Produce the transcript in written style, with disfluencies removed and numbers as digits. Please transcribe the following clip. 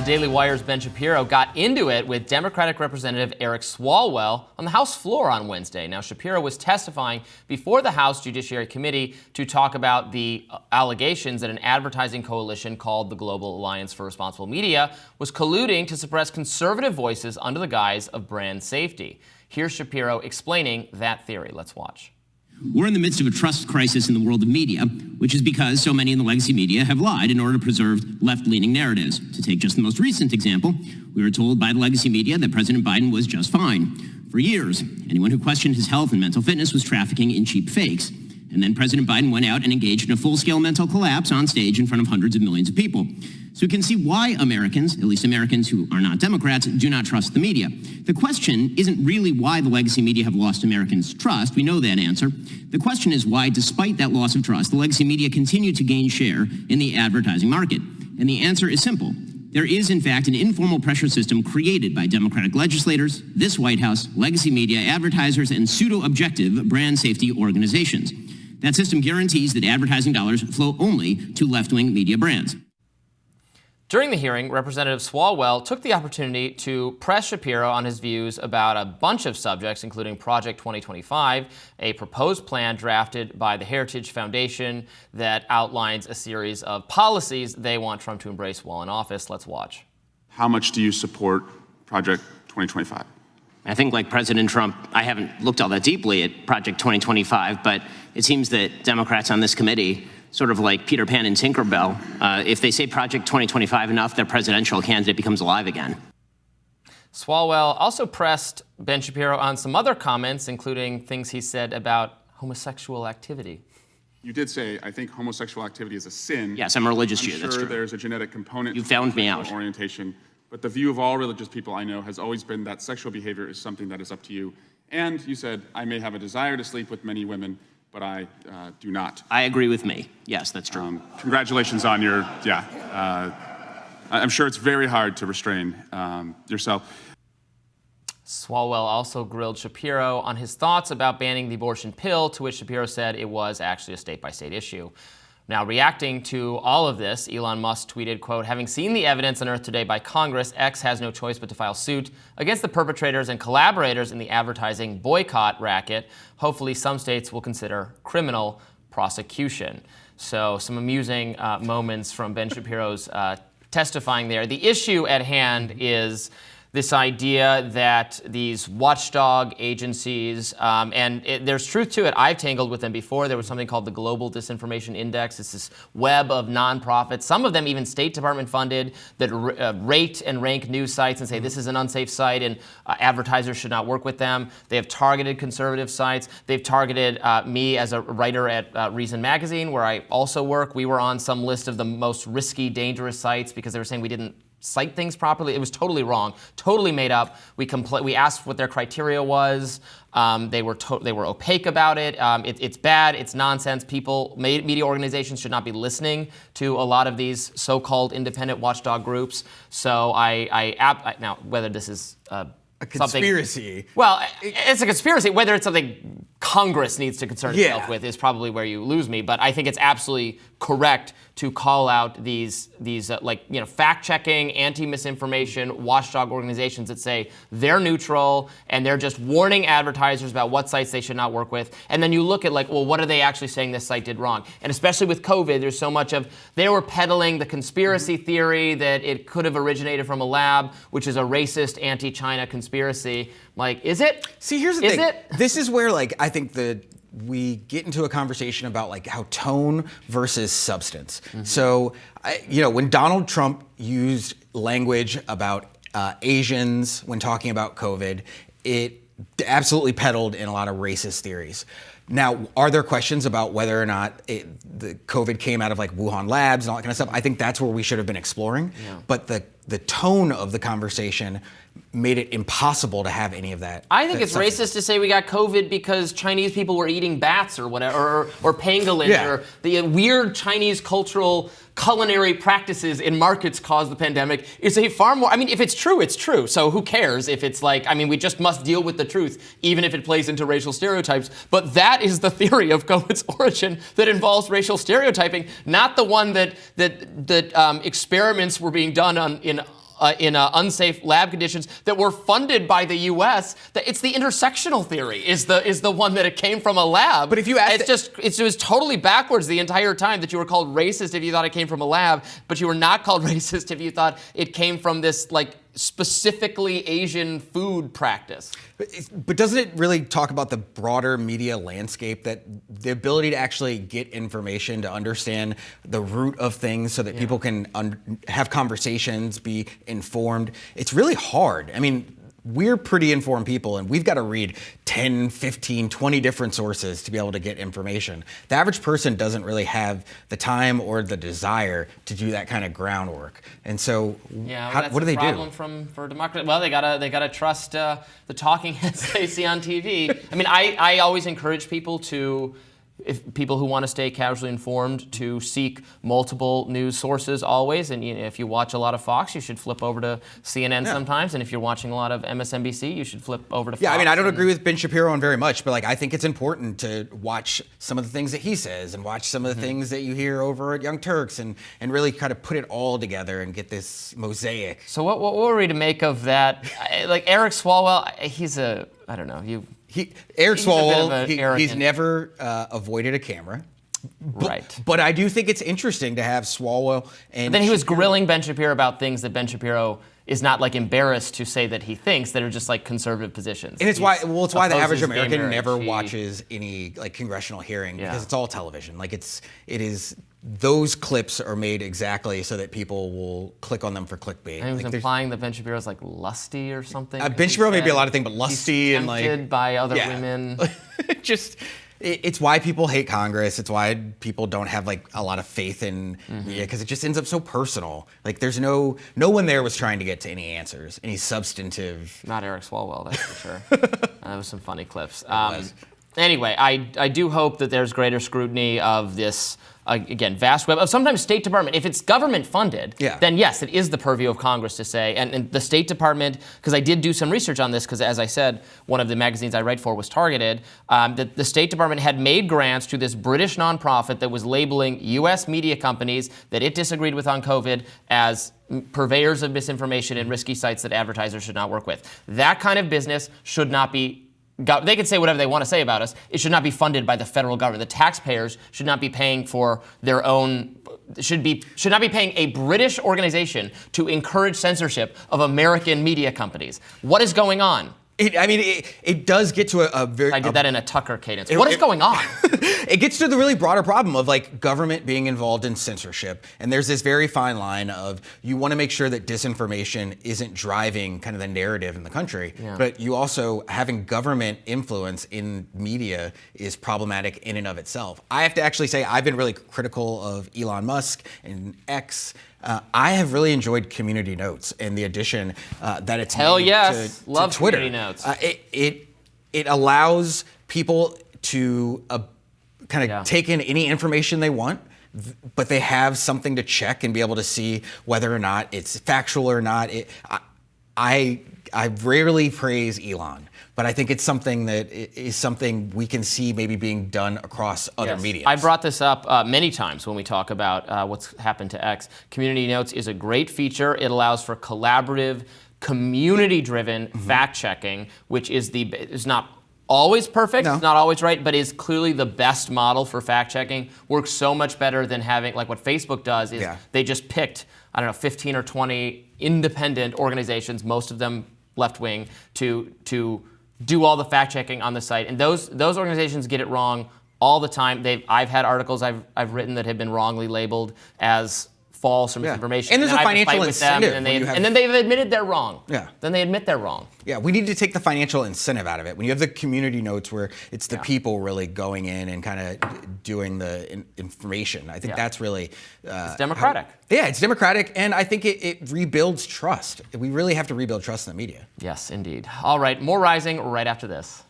Daily Wire's Ben Shapiro got into it with Democratic Representative Eric Swalwell on the House floor on Wednesday. Now, Shapiro was testifying before the House Judiciary Committee to talk about the allegations that an advertising coalition called the Global Alliance for Responsible Media was colluding to suppress conservative voices under the guise of brand safety. Here's Shapiro explaining that theory. Let's watch. We're in the midst of a trust crisis in the world of media, which is because so many in the legacy media have lied in order to preserve left-leaning narratives. To take just the most recent example, we were told by the legacy media that President Biden was just fine. For years, anyone who questioned his health and mental fitness was trafficking in cheap fakes. And then President Biden went out and engaged in a full-scale mental collapse on stage in front of hundreds of millions of people. So we can see why Americans, at least Americans who are not Democrats, do not trust the media. The question isn't really why the legacy media have lost Americans' trust. We know that answer. The question is why, despite that loss of trust, the legacy media continue to gain share in the advertising market. And the answer is simple. There is, in fact, an informal pressure system created by Democratic legislators, this White House, legacy media, advertisers, and pseudo-objective brand safety organizations. That system guarantees that advertising dollars flow only to left-wing media brands. During the hearing, Representative Swalwell took the opportunity to press Shapiro on his views about a bunch of subjects, including Project 2025, a proposed plan drafted by the Heritage Foundation that outlines a series of policies they want Trump to embrace while in office. Let's watch. How much do you support Project 2025? I think, like President Trump, I haven't looked all that deeply at Project 2025, but it seems that Democrats on this committee, sort of like Peter Pan and Tinkerbell, if they say Project 2025 enough, their presidential candidate becomes alive again. Swalwell also pressed Ben Shapiro on some other comments, including things he said about homosexual activity. You did say, I think homosexual activity is a sin. Yes, I'm a religious Jew, sure that's true. There's a genetic component. You found me out. Orientation. But the view of all religious people I know has always been that sexual behavior is something that is up to you. And you said, I may have a desire to sleep with many women, but I do not. I agree with me. Yes, that's true. Congratulations on your, I'm sure it's very hard to restrain yourself. Swalwell also grilled Shapiro on his thoughts about banning the abortion pill, to which Shapiro said it was actually a state-by-state issue. Now, reacting to all of this, Elon Musk tweeted, quote, having seen the evidence unearthed today by Congress, X has no choice but to file suit against the perpetrators and collaborators in the advertising boycott racket. Hopefully, some states will consider criminal prosecution. So some amusing moments from Ben Shapiro's testifying there. The issue at hand is this idea that these watchdog agencies, there's truth to it. I've tangled with them before. There was something called the Global Disinformation Index. It's this web of nonprofits, some of them even State Department funded, that rate and rank news sites and say this is an unsafe site and advertisers should not work with them. They have targeted conservative sites. They've targeted me as a writer at Reason Magazine, where I also work. We were on some list of the most risky, dangerous sites because they were saying we didn't cite things properly. It was totally wrong, totally made up. We asked what their criteria was. They were opaque about it. It's bad. It's nonsense. Media organizations should not be listening to a lot of these so-called independent watchdog groups. So now whether this is a conspiracy. Well, it's a conspiracy. Whether it's something Congress needs to concern itself with is probably where you lose me. But I think it's absolutely correct to call out these fact-checking, anti-misinformation watchdog organizations that say they're neutral and they're just warning advertisers about what sites they should not work with. And then you look at what are they actually saying this site did wrong? And especially with COVID, there's so much of they were peddling the conspiracy theory that it could have originated from a lab, which is a racist anti-China conspiracy. Is it? See, here's the thing. This is where I think we get into a conversation about how tone versus substance. Mm-hmm. So, when Donald Trump used language about Asians when talking about COVID, it absolutely peddled in a lot of racist theories. Now, are there questions about whether or not the COVID came out of Wuhan labs and all that kind of stuff? I think that's where we should have been exploring. Yeah. But the tone of the conversation made it impossible to have any of that. I think it's racist to say we got COVID because Chinese people were eating bats or whatever, or pangolins, or the weird Chinese cultural culinary practices in markets caused the pandemic. Is a far more, if it's true, it's true. So who cares if it's we just must deal with the truth, even if it plays into racial stereotypes. But that is the theory of COVID's origin that involves racial stereotyping, not the one that experiments were being done in in unsafe lab conditions that were funded by the U.S. That it's the intersectional theory is the one that it came from a lab. But if you ask, it was totally backwards the entire time that you were called racist if you thought it came from a lab, but you were not called racist if you thought it came from this specifically Asian food practice. But doesn't it really talk about the broader media landscape, that the ability to actually get information, to understand the root of things so that people can have conversations, be informed? It's really hard. I mean, we're pretty informed people, and we've got to read 10, 15, 20 different sources to be able to get information. The average person doesn't really have the time or the desire to do that kind of groundwork. And so, what do they do? Problem for democracy. Well, they gotta trust the talking heads they see on TV. I mean, I always encourage people to. If people who want to stay casually informed, to seek multiple news sources always. And if you watch a lot of Fox, you should flip over to CNN sometimes. And if you're watching a lot of MSNBC, you should flip over to Fox. Yeah, I mean, I don't agree with Ben Shapiro on very much, but I think it's important to watch some of the things that he says and watch some of the things that you hear over at Young Turks and really kind of put it all together and get this mosaic. So what were we to make of that? Eric Swalwell, I don't know, Eric Swalwell, he's never avoided a camera. Right. But I do think it's interesting to have Swalwell and then he was grilling Ben Shapiro about things that Ben Shapiro is not embarrassed to say that he thinks, that are just conservative positions. And it's why the average American never watches any congressional hearing because it's all television. It is those clips are made exactly so that people will click on them for clickbait. And he was implying that Ben Shapiro's lusty or something. Ben Shapiro may be a lot of things, but lusty and tempted by other women. It's why people hate Congress. It's why people don't have a lot of faith in media, because it just ends up so personal. There's no one there was trying to get to any answers, any substantive. Not Eric Swalwell, that's for sure. That was some funny clips. Anyway, I do hope that there's greater scrutiny of this. Again, vast web of sometimes State Department. If it's government funded, then yes, it is the purview of Congress to say. And the State Department, because I did do some research on this, because as I said, one of the magazines I write for was targeted. That the State Department had made grants to this British nonprofit that was labeling U.S. media companies that it disagreed with on COVID as purveyors of misinformation and risky sites that advertisers should not work with. That kind of business should not be. They can say whatever they want to say about us. It should not be funded by the federal government. The taxpayers should not be paying for their own. Should not be paying a British organization to encourage censorship of American media companies. What is going on? It does get to a very. I did that in a Tucker cadence. What is going on? It gets to the really broader problem of government being involved in censorship, and there's this very fine line of you want to make sure that disinformation isn't driving kind of the narrative in the country, but you also having government influence in media is problematic in and of itself. I have to actually say I've been really critical of Elon Musk and X. I have really enjoyed Community Notes and the addition that it's hell made yes, to love Twitter. Community Notes. It allows people to kind of take in any information they want, but they have something to check and be able to see whether or not it's factual or not. I rarely praise Elon, but I think it's something that is something we can see maybe being done across other media. I brought this up many times when we talk about what's happened to X. Community Notes is a great feature. It allows for collaborative, community-driven fact-checking, which is not always perfect, not always right, but is clearly the best model for fact-checking. Works so much better than having, what Facebook does is they just picked, 15 or 20 independent organizations, most of them left-wing, to do all the fact-checking on the site. And those organizations get it wrong all the time. I've had articles I've written that have been wrongly labeled as false or misinformation. And there's a financial incentive. And then they've admitted they're wrong. Yeah. Then they admit they're wrong. Yeah, we need to take the financial incentive out of it. When you have the Community Notes where it's the people really going in and kind of doing the information, I think that's really... it's democratic. It's democratic, and I think it rebuilds trust. We really have to rebuild trust in the media. Yes, indeed. All right, more Rising right after this.